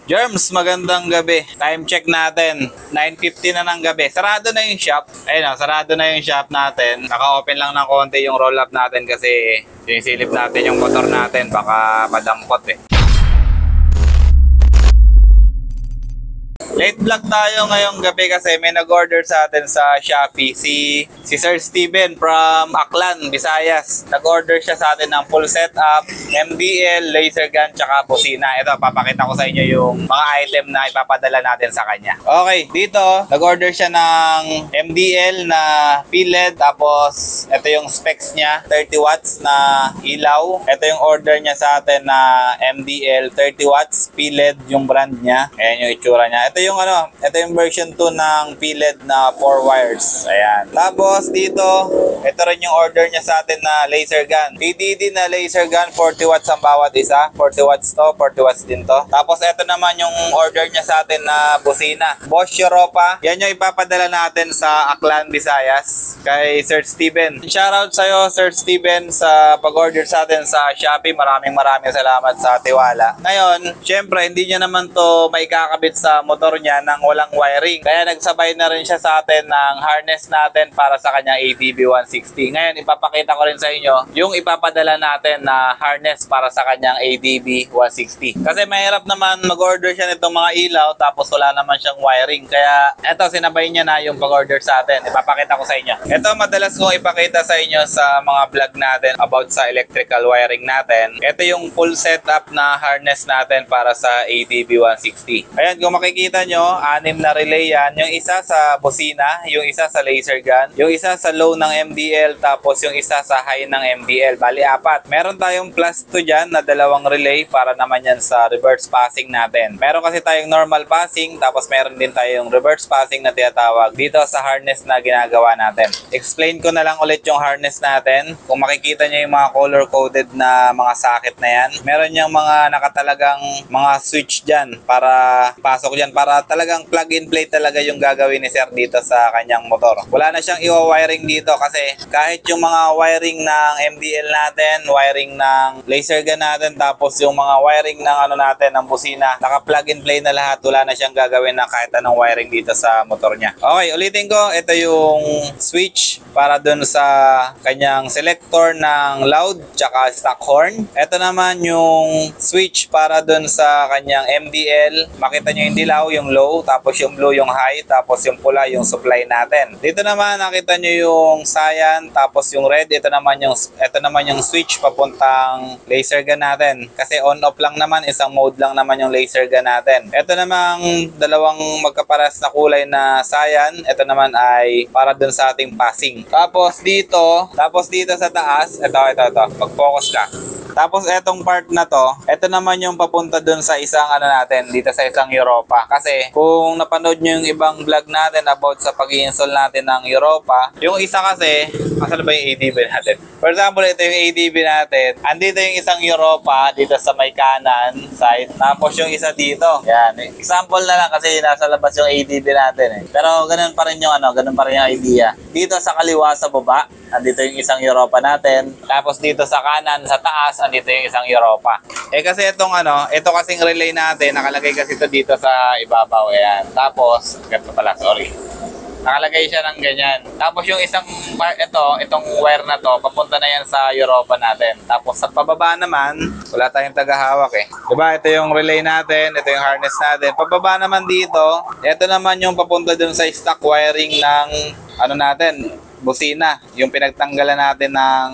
Germs, magandang gabi. Time check natin. 9:50 na ng gabi. Sarado na yung shop. Ayun o, sarado na yung shop natin. Naka-open lang ng konti yung roll-up natin kasi sinisilip natin yung motor natin. Baka madampot eh. Late vlog tayo ngayong gabi kasi may nag-order sa atin sa Shopee si Sir Steven from Aklan, Visayas. Nag-order siya sa atin ng full setup, MDL, laser gun, tsaka busina. Ito, papakita ko sa inyo yung mga item na ipapadala natin sa kanya. Okay, dito, nag-order siya ng MDL na PLED, tapos ito yung specs niya, 30 watts na ilaw. Ito yung order niya sa atin na MDL, 30 watts, PLED yung brand niya. Ayan yung itsura niya. Ito yung version 2 ng PLED na 4 wires. Ayan. Tapos dito, ito rin yung order niya sa atin na laser gun. PDD na laser gun, 40 watts ang bawat isa. 40 watts to, 40 watts din to. Tapos ito naman yung order niya sa atin na busina. Bosch Europa. Yan yung ipapadala natin sa Aklan, Visayas kay Sir Steven. Shoutout sa'yo, Sir Steven, sa pag-order sa atin sa Shopee. Maraming salamat sa tiwala. Ngayon, syempre, hindi niya naman to maikakabit sa motor niya nang walang wiring. Kaya nagsabay na rin siya sa atin ng harness natin para sa kanyang ADB 160. Ngayon, ipapakita ko rin sa inyo yung ipapadala natin na harness para sa kanyang ADB 160. Kasi mahirap naman mag-order siya nitong mga ilaw tapos wala naman siyang wiring. Kaya eto, sinabay niya na yung pag-order sa atin. Ipapakita ko sa inyo. Ito, madalas kong ipakita sa inyo sa mga vlog natin about sa electrical wiring natin. Ito yung full setup na harness natin para sa ADB 160. Ayan, kung makikita nyo, 6 na relay yan. Yung isa sa busina, yung isa sa laser gun, yung isa sa low ng MDL, tapos yung isa sa high ng MDL. Bali, 4. Meron tayong plus 2 dyan na 2 relay para naman yan sa reverse passing natin. Meron kasi tayong normal passing, tapos meron din tayong reverse passing na tinatawag dito sa harness na ginagawa natin. Explain ko na lang ulit yung harness natin. Kung makikita nyo yung mga color-coded na mga socket na yan, meron yung mga nakatalagang mga switch dyan para pasok dyan, para talagang plug and play talaga yung gagawin ni Sir dito sa kanyang motor. Wala na siyang i-wiring dito kasi kahit yung mga wiring ng MDL natin, wiring ng laser gun natin, tapos yung mga wiring ng natin, ng busina, naka-plug and play na lahat. Wala na siyang gagawin na kahit anong wiring dito sa motor niya. Okay, ulitin ko. Ito yung switch para dun sa kanyang selector ng loud tsaka stock horn. Ito naman yung switch para dun sa kanyang MDL. Makita nyo yung dilaw, yung low, tapos yung blue yung high, tapos yung pula yung supply natin. Dito naman nakita nyo yung cyan, tapos yung red. Ito naman yung switch papuntang laser gun natin. Kasi on off lang naman, isang mode lang naman yung laser gun natin. Ito namang dalawang magkaparas na kulay na cyan. Ito naman ay para dun sa ating passing. Tapos dito sa taas, ito. Mag-focus ka. Tapos etong part na to, ito naman yung papunta dun sa isang natin, dito sa isang Europa. Kasi kung napanood nyo yung ibang vlog natin about sa pag-i-install natin ng Europa, yung isa kasi, asan ba yung ADB natin? For example, ito yung ADB natin. Andito yung isang Europa, dito sa may kanan side. Tapos yung isa dito. Yan. Example na lang kasi nasa labas yung ADB natin eh. Pero ganun pa rin yung idea. Dito sa kaliwa sa baba, andito yung isang Europa natin. Tapos dito sa kanan, sa taas, andito yung isang Europa. Eh kasi ito kasing relay natin, nakalagay kasi ito dito sa ibabaw. Ayan. Tapos, ganito pala, sorry. Nakalagay siya ng ganyan. Tapos yung isang part, itong wire na to, papunta na yan sa Europa natin. Tapos sa pababa naman, wala tayong tagahawak eh. Diba? Ito yung relay natin, ito yung harness natin. Pababa naman dito, ito naman yung papunta dun sa stock wiring ng natin, busina. Yung pinagtanggalan natin ng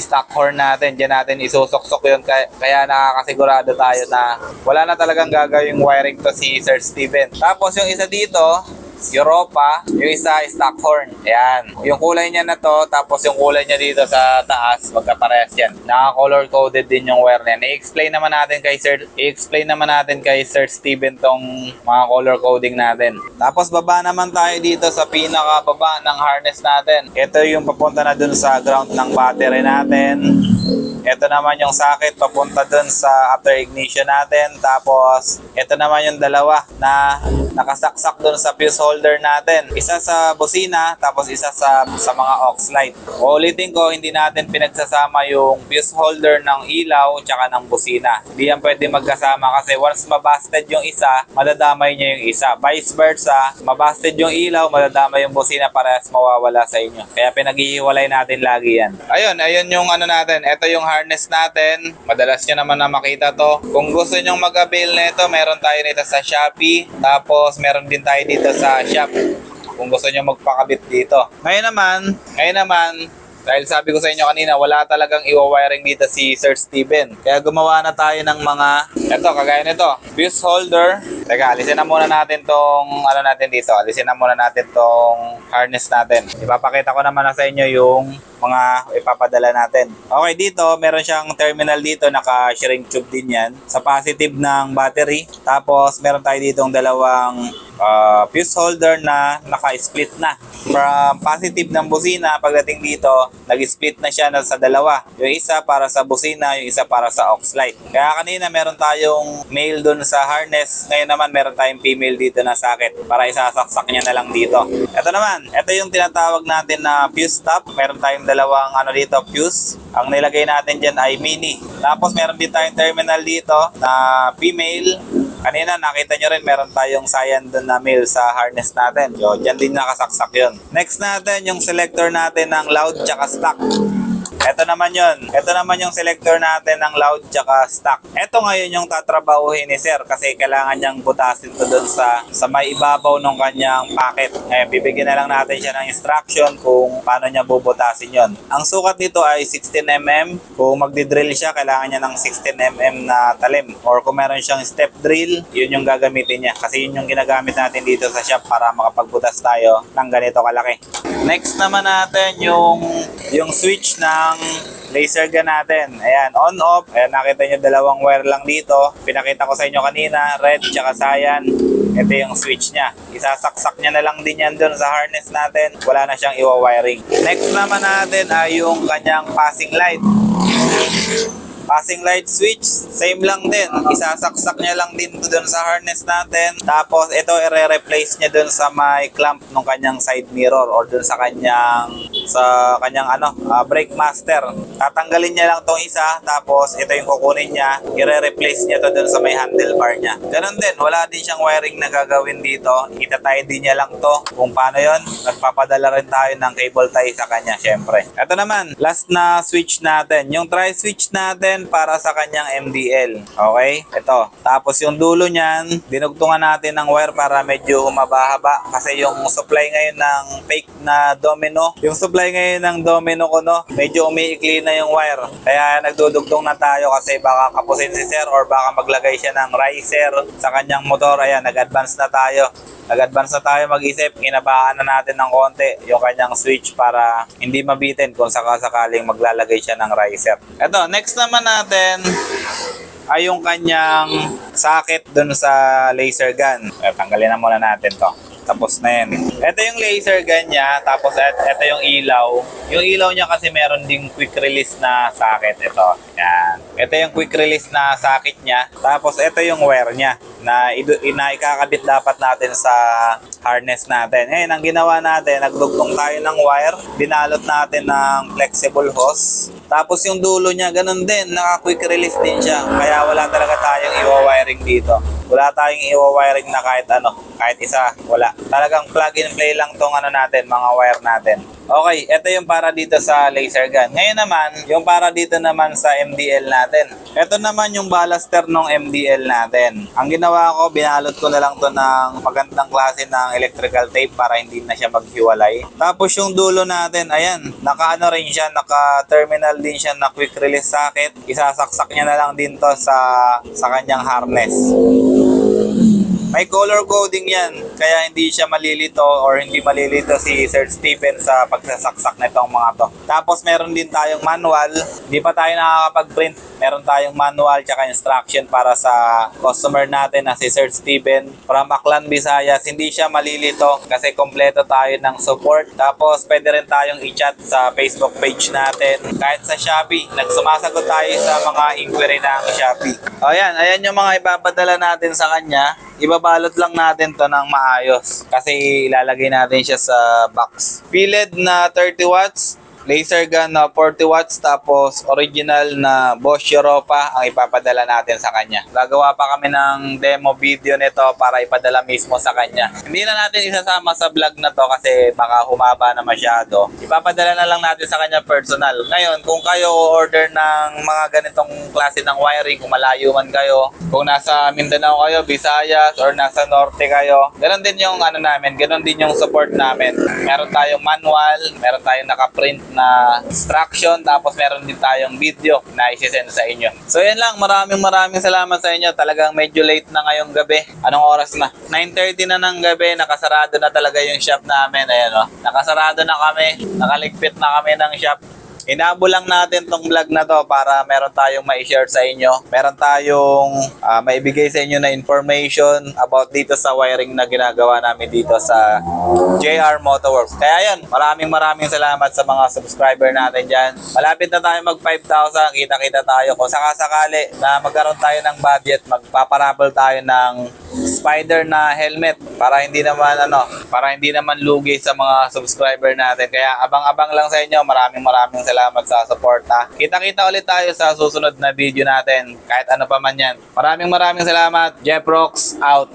stock horn natin, dyan natin isusok-sok yun. Kaya nakakasigurado tayo na wala na talagang gagawing wiring to si Sir Steven. Tapos yung isa dito, Europa, yung isa stock horn. Ayan. Yung kulay niya na to, tapos yung kulay niya dito sa taas, magkaparehas yan. Naka-color coded din yung wire niya. I-explain naman natin kay Sir Steven tong mga color coding natin. Tapos baba naman tayo dito sa pinaka-baba ng harness natin. Ito yung papunta na dun sa ground ng battery natin. ito naman yung socket papunta dun sa after ignition natin. Tapos, ito naman yung dalawa na nakasaksak dun sa fuse holder natin. Isa sa busina, tapos isa sa mga aux light. Ulitin ko, hindi natin pinagsasama yung fuse holder ng ilaw tsaka ng busina. Hindi yan pwede magkasama kasi once mabasted yung isa, madadamay niya yung isa. Vice versa, mabasted yung ilaw, madadamay yung busina, parehas mawawala sa inyo. Kaya pinaghihiwalay natin lagi yan. Ayun yung ano natin. Ito yung harness natin. Madalas nyo naman na makita to. Kung gusto nyong mag-avail nito, meron tayo nito sa Shopee. Tapos meron din tayo dito sa shop. Kung gusto nyo magpakabit dito. Ngayon naman, dahil sabi ko sa inyo kanina, wala talagang i-wiring dito si Sir Steven. Kaya gumawa na tayo ng mga, eto, kagaya nito, fuse holder. Teka, alisin na muna natin tong, ano natin dito, alisin na muna natin tong harness natin. Ipapakita ko naman na sa inyo yung mga ipapadala natin. Okay, dito, meron siyang terminal dito, naka-shrink tube din yan. Sa positive ng battery. Tapos, meron tayo ditong dalawang fuse holder na naka-split na. From positive ng busina, pagdating dito, nag-split na siya sa dalawa. Yung isa para sa busina, yung isa para sa aux light. Kaya kanina meron tayong male dun sa harness. Ngayon naman meron tayong female dito na socket para isasaksak niya na lang dito. Ito naman, ito yung tinatawag natin na fuse top. Meron tayong dalawang dito, fuse. Ang nilagay natin dyan ay mini. Tapos meron din tayong terminal dito na female. Kanina nakita nyo rin meron tayong cyan doon na male sa harness natin. Yo, dyan din nakasaksak yun. Next natin yung selector natin ng loud tsaka stock. Ito naman yun. Ito naman yung selector natin ng loud tsaka stock. Ito ngayon yung tatrabahuhin ni Sir kasi kailangan niyang butasin to dun sa may ibabaw ng kanyang packet. Bibigyan na lang natin siya ng instruction kung paano niya bubutasin yon. Ang sukat nito ay 16mm. Kung magdi-drill siya, kailangan niya ng 16mm na talim. Or kung meron siyang step drill, yun yung gagamitin niya. Kasi yun yung ginagamit natin dito sa shop para makapagbutas tayo ng ganito kalaki. Next naman natin yung switch ng laser gun natin. Ayan, on-off. Ayan, nakita nyo dalawang wire lang dito. Pinakita ko sa inyo kanina, red tsaka cyan. Ito yung switch niya. Isasaksak niya na lang din yan dun sa harness natin. Wala na siyang iwa-wiring. Next naman natin ay yung kanyang passing light. Passing light switch, same lang din. Isasaksak niya lang din doon sa harness natin. Tapos ito i-replace niya doon sa may clamp ng kanyang side mirror or doon sa kanyang brake master. Tatanggalin niya lang tong isa, tapos ito yung kukunin niya, i-replace niya to doon sa may handlebar niya. Ganun din, wala din siyang wiring na gagawin dito. Itatay din niya lang to. Kung paano yon, nagpapadala rin tayo ng cable tie sa kanya, syempre. Ito naman, last na switch natin. Yung tri-switch natin para sa kanyang MDL. Okay? Ito. Tapos yung dulo niyan, dinugtungan natin ng wire para medyo humaba-haba kasi yung supply ngayon ng fake na domino, yung supply ngayon ng domino ko, no, medyo umiikli na yung wire. Kaya nagdudugtong na tayo kasi baka kapusin si Sir or baka maglagay siya ng riser sa kanyang motor. Ayan, nag-advance na tayo. Nag-advance na tayo mag-isip, inabaan na natin ng konti yung kanyang switch para hindi mabitin kung sakasakaling maglalagay siya ng riser. Ito, next naman natin ay yung kanyang socket dun sa laser gun. Tanggalin na muna natin to. Tapos na yan. Ito yung laser gun niya, tapos ito yung ilaw. Yung ilaw niya kasi meron ding quick release na socket. Ito. Yan. Ito yung quick release na socket niya. Tapos ito yung wire niya na ikakabit dapat natin sa harness natin. Ngayon, ang ginawa natin, nagdugtong tayo ng wire, binalot natin ng flexible hose. Tapos yung dulo niya, ganun din, naka-quick release din siya. Kaya wala talaga tayong iwa-wiring dito. Wala tayong iwa-wiring na kahit isa, wala. Talagang plug and play lang tong natin, mga wire natin. Okay, ito yung para dito sa laser gun. Ngayon naman, yung para dito naman sa MDL natin. Ito naman yung ballaster ng MDL natin. Ang ginawa ko, binalot ko na lang to ng magandang klase ng electrical tape para hindi na siya maghiwalay. Tapos yung dulo natin, ayan, rin siya, naka-terminal din siya na quick release socket. Isasaksak niya na lang din to sa kanyang harness. May color coding yan. kaya hindi siya malilito or hindi malilito si Sir Steven sa pagsasaksak nitong mga to. Tapos meron din tayong manual, hindi pa tayo nakakapag-print. Meron tayong manual tsaka instruction para sa customer natin na si Sir Steven from Aklan, Visayas. Hindi siya malilito kasi kompleto tayo ng support. Tapos pwede rin tayong i-chat sa Facebook page natin. Kahit sa Shopee, nagsumasagot tayo sa mga inquiry ng Shopee. O yan, ayan yung mga ipapadala natin sa kanya. Ibabalot lang natin to ng maayos kasi ilalagay natin siya sa box. Piled na 30 watts, laser gun na 40 watts, tapos original na Bosch Europa ang ipapadala natin sa kanya. Gagawa pa kami ng demo video nito para ipadala mismo sa kanya. Hindi na natin isasama sa vlog na to kasi baka humaba na masyado. Ipapadala na lang natin sa kanya personal. Ngayon, kung kayo order ng mga ganitong klase ng wiring, kung malayo man kayo, kung nasa Mindanao kayo, Visayas, or nasa Norte kayo, ganun din yung ano namin, ganun din yung support namin. Meron tayong manual, meron tayong nakaprint na instruction, tapos meron din tayong video na isi-send sa inyo. So yan lang, maraming salamat sa inyo. Talagang medyo late na ngayong gabi. Anong oras na? 9:30 na ng gabi, nakasarado na talaga yung shop namin. Ayan o, nakasarado na kami, nakaligpit na kami ng shop. Inabo lang natin tong vlog na to para meron tayong mai-share sa inyo. Meron tayong maibigay sa inyo na information about dito sa wiring na ginagawa namin dito sa JR Motorworks. Kaya yun, maraming salamat sa mga subscriber natin dyan. Malapit na tayo mag 5,000. Kita-kita tayo. Kung sakasakali na magkaroon tayo ng budget, magpaparabol tayo ng Spider na helmet para hindi naman lugi sa mga subscriber natin. Kaya abang-abang lang sa inyo. Maraming salamat sa support ha. Kita-kita ulit tayo sa susunod na video natin kahit ano pa man yan. Maraming salamat. Jeff Rocks out.